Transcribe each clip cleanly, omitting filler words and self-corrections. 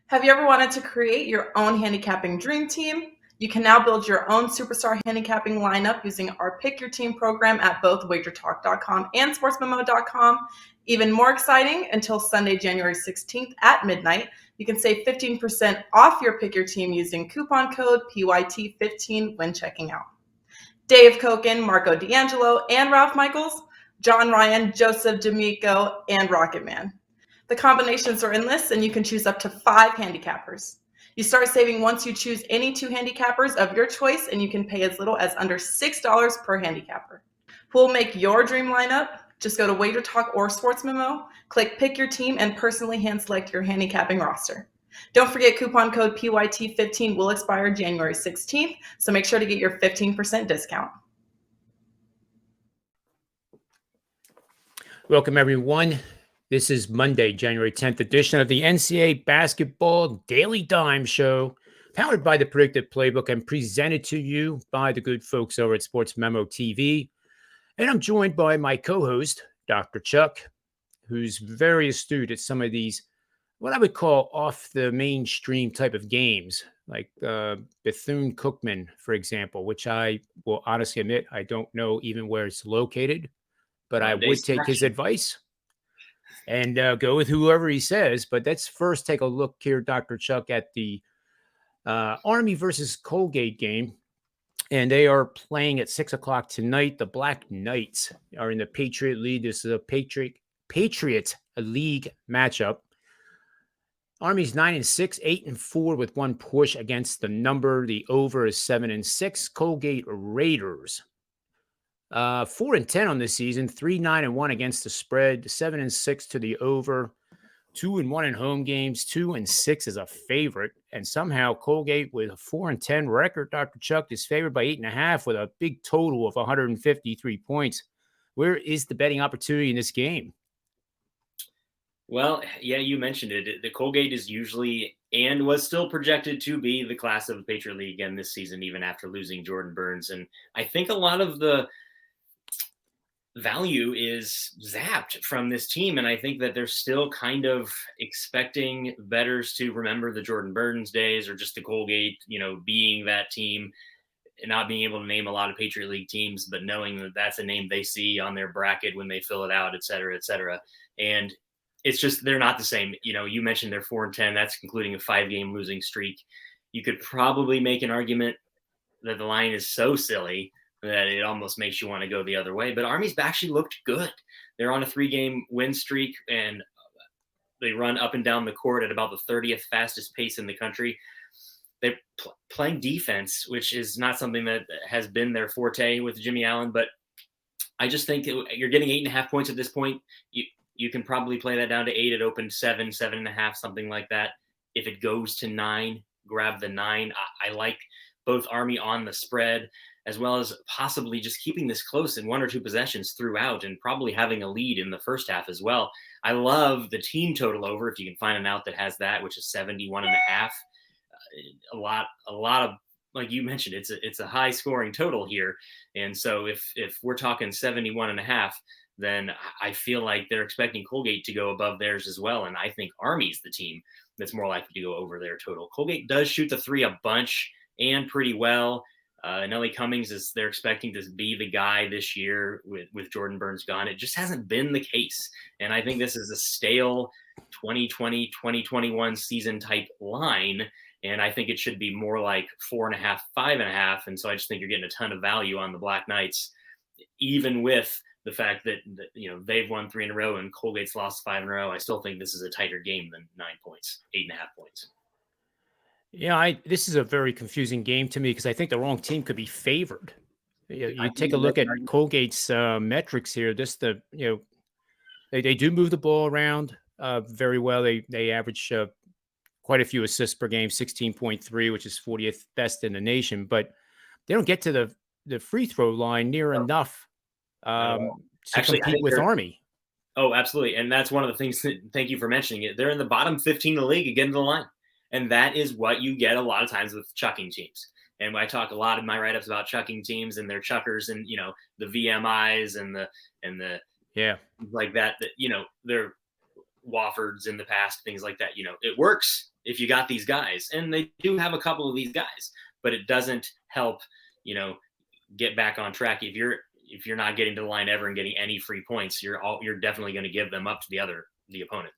Have you ever wanted to create your own handicapping dream team? You can now build your own superstar handicapping lineup using our Pick Your Team program at both wagertalk.com and sportsmemo.com. Even more exciting, until Sunday, January 16th at midnight, you can save 15% off your Pick Your Team using coupon code PYT15 when checking out. Dave Koken, Marco D'Angelo, and Ralph Michaels, John Ryan, Joseph D'Amico, and Rocketman. The combinations are endless, and you can choose up to 5 handicappers. You start saving once you choose any 2 handicappers of your choice, and you can pay as little as under $6 per handicapper. Who will make your dream lineup? Just go to Wager Talk or SportsMemo, click Pick Your Team, and personally hand select your handicapping roster. Don't forget, coupon code PYT15 will expire January 16th, so make sure to get your 15% discount. Welcome, everyone. This is Monday, January 10th edition of the NCAA Basketball Daily Dime Show, powered by the Predictive Playbook and presented to you by the good folks over at SportsMemo TV. And I'm joined by my co-host, Dr. Chuck, who's very astute at some of these, what I would call off the mainstream type of games, like Bethune-Cookman, for example, which I will honestly admit I don't know even where it's located, but I would take his advice and go with whoever he says. But let's first take a look here, Dr. Chuck, at the Army versus Colgate game. And they are playing at 6 o'clock tonight. The Black Knights are in the Patriot League. This is a Patriot League matchup. Army's 9-6, 8-4 with 1 push against the number. The over is 7-6. Colgate Raiders 4-10 on this season, 3-9-1 against the spread, 7-6 to the over, 2-1 in home games, 2-6 as a favorite. And somehow Colgate, with a 4-10 record, Dr. Chuck, is favored by 8.5 with a big total of 153 points. Where is the betting opportunity in this game? Well, yeah, you mentioned it. The Colgate is usually and was still projected to be the class of the Patriot League again this season, even after losing Jordan Burns. And I think a lot of the value is zapped from this team. And I think that they're still kind of expecting bettors to remember the Jordan Burns days, or just the Colgate, being that team, and not being able to name a lot of Patriot League teams, but knowing that that's a name they see on their bracket when they fill it out, et cetera, et cetera. And it's just, they're not the same. You mentioned they're 4-10. That's including a 5-game losing streak. You could probably make an argument that the line is so silly that it almost makes you want to go the other way. But Army's actually looked good. They're on a 3-game win streak, and they run up and down the court at about the 30th fastest pace in the country. They're playing defense, which is not something that has been their forte with Jimmy Allen. But I just think you're getting 8.5 points at this point. You can probably play that down to 8. It opened 7, 7.5, something like that. If it goes to 9, grab the 9. I like both Army on the spread, as well as possibly just keeping this close in 1 or 2 possessions throughout, and probably having a lead in the first half as well. I love the team total over, if you can find an out that has that, which is 71.5. A lot of, like you mentioned, it's a high scoring total here. And so if we're talking 71.5, then I feel like they're expecting Colgate to go above theirs as well. And I think Army's the team that's more likely to go over their total. Colgate does shoot the 3 a bunch and pretty well. Nelly Cummings they're expecting to be the guy this year with Jordan Burns gone. It just hasn't been the case. And I think this is a stale 2020, 2021 season type line. And I think it should be more like 4.5, 5.5. And so I just think you're getting a ton of value on the Black Knights, even with the fact that they've won 3 in a row and Colgate's lost 5 in a row. I still think this is a tighter game than 9 points, 8.5 points. Yeah, this is a very confusing game to me, because I think the wrong team could be favored. You take a look at Colgate's metrics here. They do move the ball around very well. They average quite a few assists per game, 16.3, which is 40th best in the nation. But they don't get to the free throw line near enough to compete with Army. Oh, absolutely. And that's one of the things thank you for mentioning it. They're in the bottom 15 of the league getting to the line. And that is what you get a lot of times with chucking teams. And I talk a lot in my write-ups about chucking teams and their chuckers and, the VMIs and the like that, they're Woffords in the past, things like that. It works. if you got these guys. And they do have a couple of these guys, but it doesn't help, get back on track. If you're not getting to the line ever and getting any free points, you're definitely going to give them up to the opponent.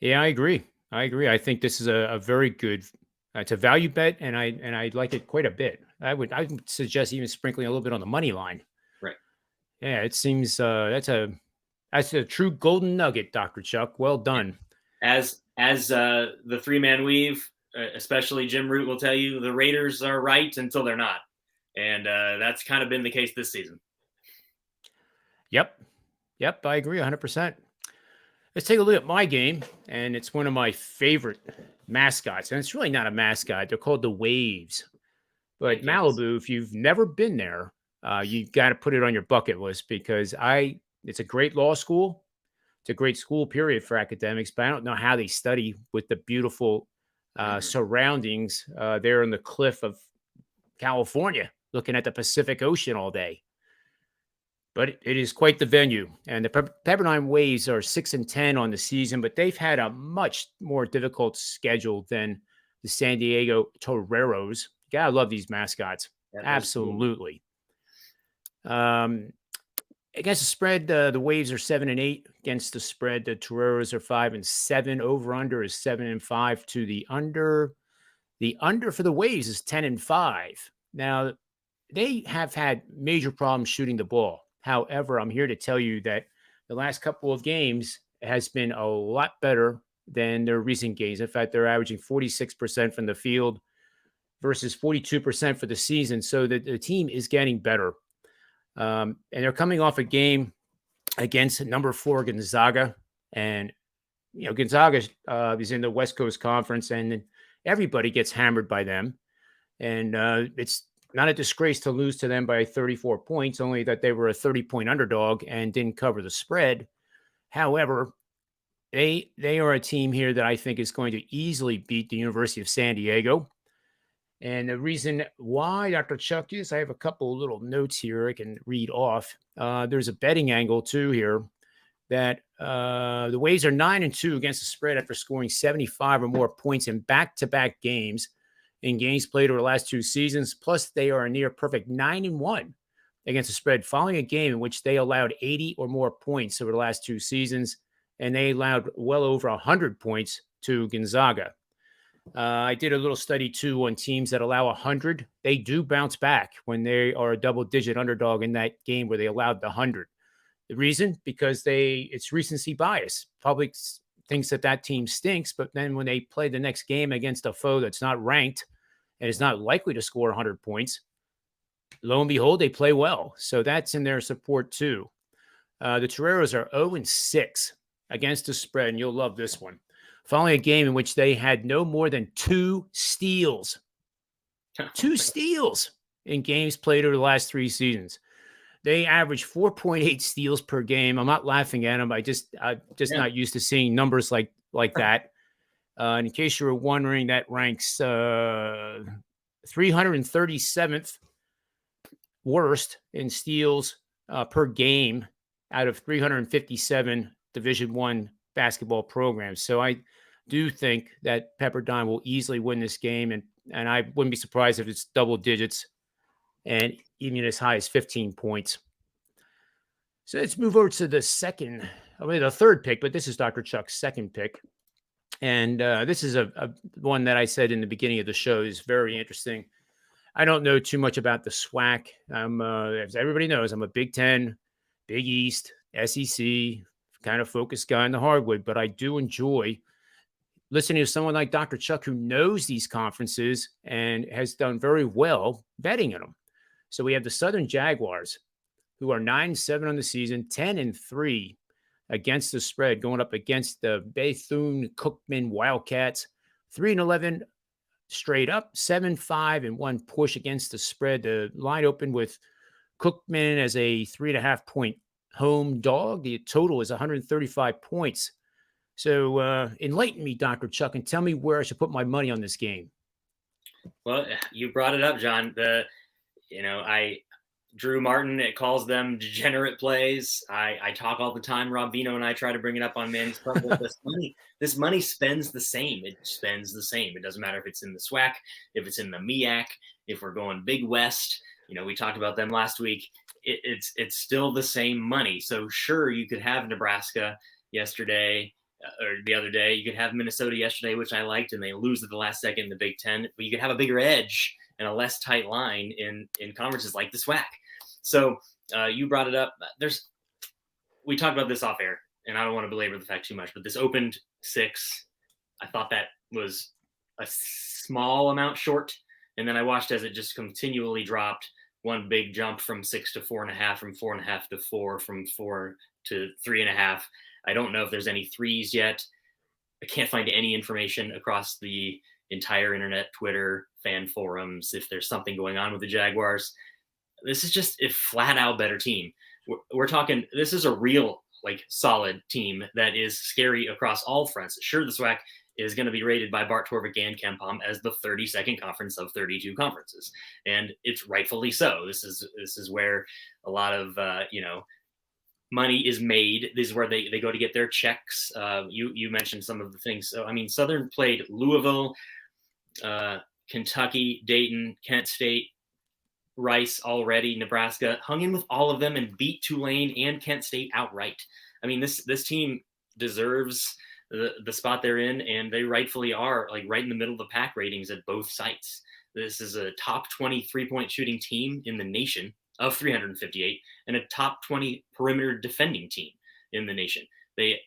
Yeah, I agree. I think this is a very good. It's a value bet, and I like it quite a bit. I would suggest even sprinkling a little bit on the money line. Right. Yeah, it seems that's a true golden nugget, Dr. Chuck. Well done. As the 3-man weave, especially Jim Root will tell you, the Raiders are right until they're not, and that's kind of been the case this season. Yep, I agree 100%. Let's take a look at my game, and it's one of my favorite mascots, and it's really not a mascot. They're called the Waves. But Malibu, if you've never been there, you've got to put it on your bucket list because it's a great law school. It's a great school period for academics, but I don't know how they study with the beautiful surroundings there on the cliff of California, looking at the Pacific Ocean all day. But it is quite the venue. And the Pepperdine Waves are 6-10 on the season, but they've had a much more difficult schedule than the San Diego Toreros. You gotta love these mascots. Absolutely. Cool. Against the spread, the Waves are 7-8. Against the spread, the Toreros are 5-7. Over under is 7-5 to the under. The under for the Waves is 10-5. Now, they have had major problems shooting the ball. However, I'm here to tell you that the last couple of games has been a lot better than their recent games. In fact, they're averaging 46% from the field versus 42% for the season. So the team is getting better. And they're coming off a game against number 4 Gonzaga. And, Gonzaga is in the West Coast Conference, and everybody gets hammered by them. And it's not a disgrace to lose to them by 34 points, only that they were a 30-point underdog and didn't cover the spread. However, they are a team here that I think is going to easily beat the University of San Diego. And the reason why, Dr. Chuck, is I have a couple of little notes here I can read off. There's a betting angle, too, here that the Waves are 9-2 against the spread after scoring 75 or more points in back-to-back games. In games played over the last 2 seasons, plus they are a near perfect 9-1 against the spread following a game in which they allowed 80 or more points over the last 2 seasons, and they allowed well over 100 points to Gonzaga. I did a little study, too, on teams that allow 100. They do bounce back when they are a double-digit underdog in that game where they allowed the 100. The reason? Because it's recency bias. Public thinks that team stinks, but then when they play the next game against a foe that's not ranked and is not likely to score 100 points, lo and behold, they play well. So that's in their support too. The Toreros are 0-6 against the spread, and you'll love this one. Following a game in which they had no more than 2 steals. 2 steals in games played over the last 3 seasons. They average 4.8 steals per game. I'm not laughing at them. I'm just not used to seeing numbers like that. And in case you were wondering, that ranks 337th worst in steals per game out of 357 Division I basketball programs. So I do think that Pepperdine will easily win this game, and I wouldn't be surprised if it's double digits and even as high as 15 points. So let's move over to the third pick, but this is Dr. Chuck's second pick. And this is a one that I said in the beginning of the show is very interesting. I don't know too much about the SWAC. As everybody knows, I'm a Big Ten, Big East, SEC kind of focused guy in the hardwood, but I do enjoy listening to someone like Dr. Chuck who knows these conferences and has done very well betting in them. So we have the Southern Jaguars, who are 9-7 on the season, 10-3 against the spread, going up against the Bethune-Cookman Wildcats, 3-11 straight up, 7-5 and 1 push against the spread. The line opened with Cookman as a 3.5-point home dog. The total is 135 points. So enlighten me, Dr. Chuck, and tell me where I should put my money on this game. Well, you brought it up, John. Drew Martin, it calls them degenerate plays. I talk all the time. Rob Vino and I try to bring it up on Manny's Club. This money spends the same. It spends the same. It doesn't matter if it's in the SWAC, if it's in the MEAC, if we're going Big West. We talked about them last week. It's still the same money. So sure, you could have Nebraska yesterday or the other day. You could have Minnesota yesterday, which I liked, and they lose at the last second in the Big Ten. But you could have a bigger edge and a less tight line in conferences like the SWAC. So you brought it up. We talked about this off air, and I don't want to belabor the fact too much, but this opened 6. I thought that was a small amount short. And then I watched as it just continually dropped. One big jump from 6 to 4.5, from 4.5 to 4, from 4 to 3.5. I don't know if there's any 3s yet. I can't find any information across the entire internet, Twitter, fan forums, if there's something going on with the Jaguars. This is just a flat out better team. We're talking, this is a real, solid team that is scary across all fronts. Sure, the SWAC is going to be rated by Bart Torvik and KenPom as the 32nd conference of 32 conferences. And it's rightfully so. This is where a lot of, money is made. This is where they go to get their checks. You mentioned some of the things. So, Southern played Louisville, Kentucky, Dayton, Kent State, Rice already, Nebraska, hung in with all of them and beat Tulane and Kent State outright. This team deserves the spot they're in, and they rightfully are right in the middle of the pack ratings at both sites. This is a top 20 3-point shooting team in the nation of 358 and a top 20 perimeter defending team in the nation. They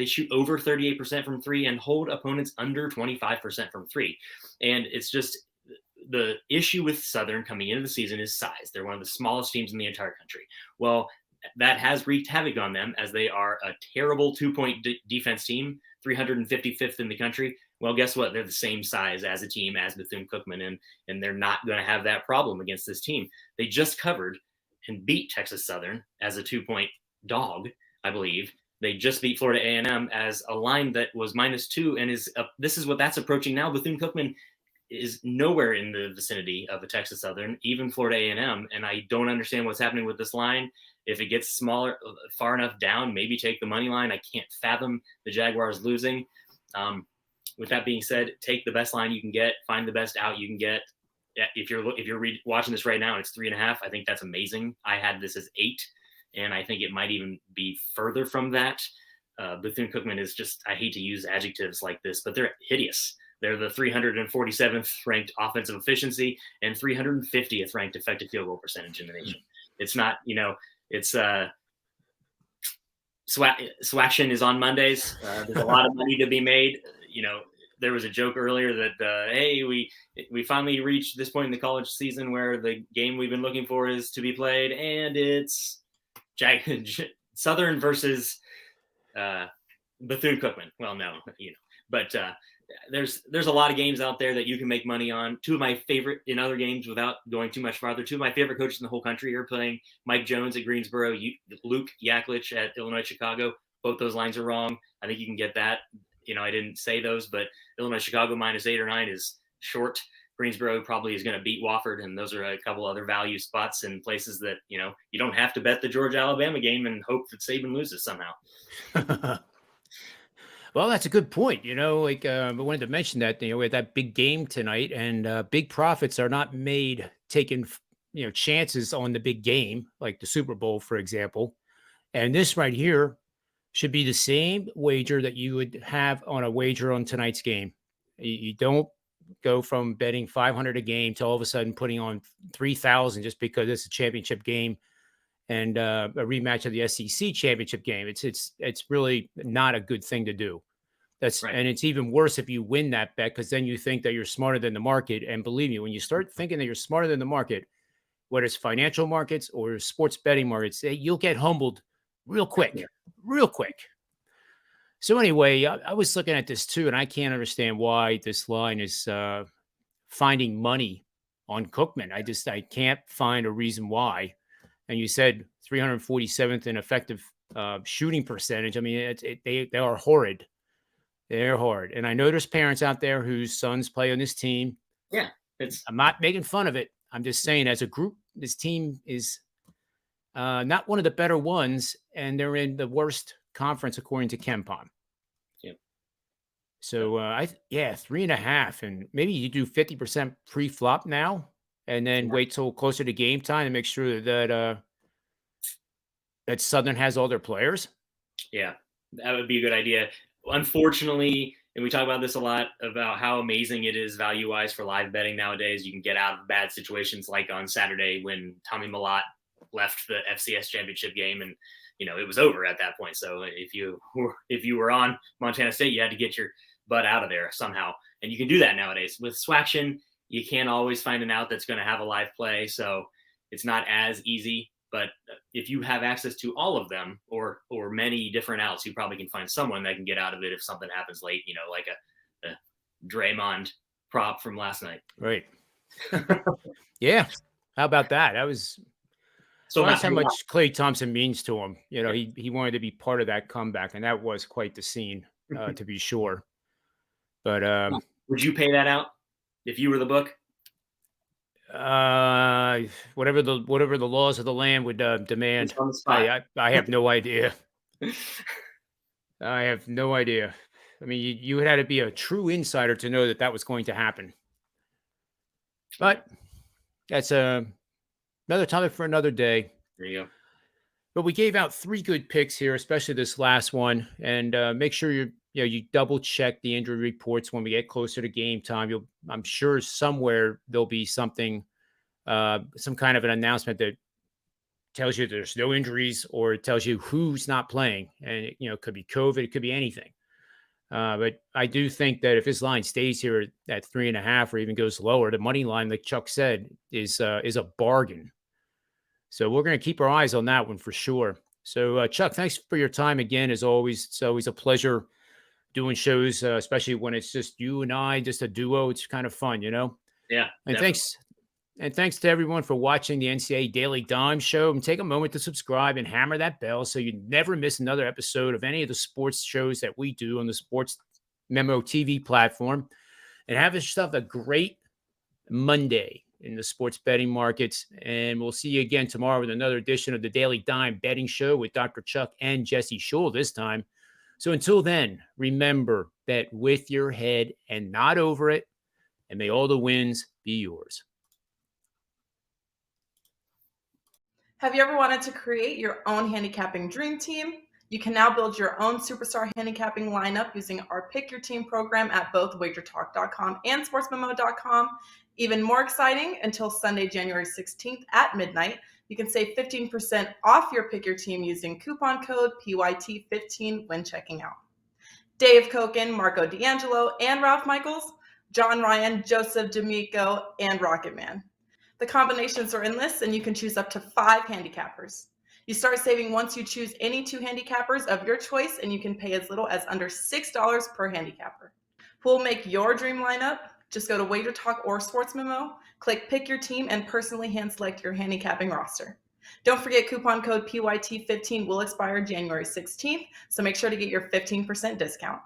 shoot over 38% from 3 and hold opponents under 25% from 3. And it's just, the issue with Southern coming into the season is size. They're one of the smallest teams in the entire country. Well, that has wreaked havoc on them, as they are a terrible 2-point defense team, 355th in the country. Well, guess what? They're the same size as a team as Bethune-Cookman, and they're not going to have that problem against this team. They just covered and beat Texas Southern as a 2-point dog, I believe. They just beat Florida A&M as a line that was -2, and this is what that's approaching now. Bethune-Cookman is nowhere in the vicinity of a Texas Southern, even Florida A&M, and I don't understand what's happening with this line. If it gets smaller, far enough down, maybe take the money line. I can't fathom the Jaguars losing. With that being said, take the best line you can get, find the best out you can get. If you're watching this right now, it's 3.5. I think that's amazing. I had this as 8, and I think it might even be further from that. Bethune-Cookman is just, I hate to use adjectives like this, but they're hideous. They're the 347th ranked offensive efficiency and 350th ranked effective field goal percentage in the nation. It's not, it's SWACtion is on Mondays. There's a lot of money to be made. There was a joke earlier that, hey, we finally reached this point in the college season where the game we've been looking for is to be played, and it's Southern versus Bethune-Cookman. Well, no, but there's a lot of games out there that you can make money on. Two of my favorite, in other games, without going too much farther, two of my favorite coaches in the whole country are playing. Mike Jones at Greensboro, Luke Yaklich at Illinois Chicago. Both those lines are wrong. I think you can get that. I didn't say those, but Illinois Chicago -8 or 9 is short. Greensboro probably is going to beat Wofford, and those are a couple other value spots and places that, you don't have to bet the Georgia-Alabama game and hope that Saban loses somehow. Well, that's a good point. I wanted to mention that, we had that big game tonight, and big profits are not made taking, chances on the big game, like the Super Bowl, for example. And this right here should be the same wager that you would have on a wager on tonight's game. You don't go from betting 500 a game to all of a sudden putting on 3,000 just because it's a championship game and a rematch of the SEC championship game. It's really not a good thing to do. That's right. And it's even worse if you win that bet, because then you think that you're smarter than the market. And believe me, when you start thinking that you're smarter than the market, whether it's financial markets or sports betting markets, you'll get humbled real quick. So anyway, I was looking at this too, and I can't understand why this line is finding money on Cookman. I can't find a reason why. And you said 347th in effective shooting percentage. They are horrid. They're horrid. And I know there's parents out there whose sons play on this team. Yeah. I'm not making fun of it. I'm just saying, as a group, this team is not one of the better ones, and they're in the worst conference according to KenPom. Yep. So 3.5, and maybe you do 50% pre-flop now, and then wait till closer to game time and make sure that that Southern has all their players. Yeah, that would be a good idea. Unfortunately, and we talk about this a lot about how amazing it is value-wise for live betting nowadays. You can get out of bad situations like on Saturday when Tommy Malott left the FCS championship game, and it was over at that point. So if you were on Montana State, you had to get your butt out of there somehow, and you can do that nowadays with Swaction. You can't always find an out that's going to have a live play, so it's not as easy. But if you have access to all of them or many different outs, you probably can find someone that can get out of it if something happens late, like a Draymond prop from last night. Right. Yeah. How about that? That was so that's how much Klay Thompson means to him. He wanted to be part of that comeback, and that was quite the scene, to be sure. But would you pay that out if you were the book? Whatever the laws of the land would demand. I have no idea. I have no idea. I mean, you had to be a true insider to know that was going to happen. But that's another topic for another day. There you go. But we gave out 3 good picks here, especially this last one, and make sure you double check the injury reports when we get closer to game time. I'm sure somewhere there'll be something, some kind of an announcement that tells you there's no injuries, or it tells you who's not playing. And it could be COVID, it could be anything. But I do think that if this line stays here at 3.5 or even goes lower, the money line, like Chuck said, is a bargain. So we're going to keep our eyes on that one for sure. So Chuck, thanks for your time again. As always, it's always a pleasure doing shows, especially when it's just you and I, just a duo. It's kind of fun, Yeah. And thanks to everyone for watching the NCAA Daily Dime Show. And take a moment to subscribe and hammer that bell so you never miss another episode of any of the sports shows that we do on the SportsMemo TV platform. And have yourself a great Monday in the sports betting markets. And we'll see you again tomorrow with another edition of the Daily Dime Betting Show with Dr. Chuck and Jesse Schul this time. So until then, remember that with your head and not over it, and may all the wins be yours. Have you ever wanted to create your own handicapping dream team? You can now build your own superstar handicapping lineup using our Pick Your Team program at both wagertalk.com and sportsmemo.com. Even more exciting, until Sunday, January 16th at midnight, you can save 15% off your Pick Your Team using coupon code PYT15 when checking out. Dave Koken, Marco D'Angelo, and Ralph Michaels, John Ryan, Joseph D'Amico, and Rocketman. The combinations are endless, and you can choose up to 5 handicappers. You start saving once you choose any 2 handicappers of your choice, and you can pay as little as under $6 per handicapper. Who will make your dream lineup? Just go to Wager Talk or Sports Memo, click Pick Your Team, and personally hand select your handicapping roster. Don't forget, coupon code PYT15 will expire January 16th, so make sure to get your 15% discount.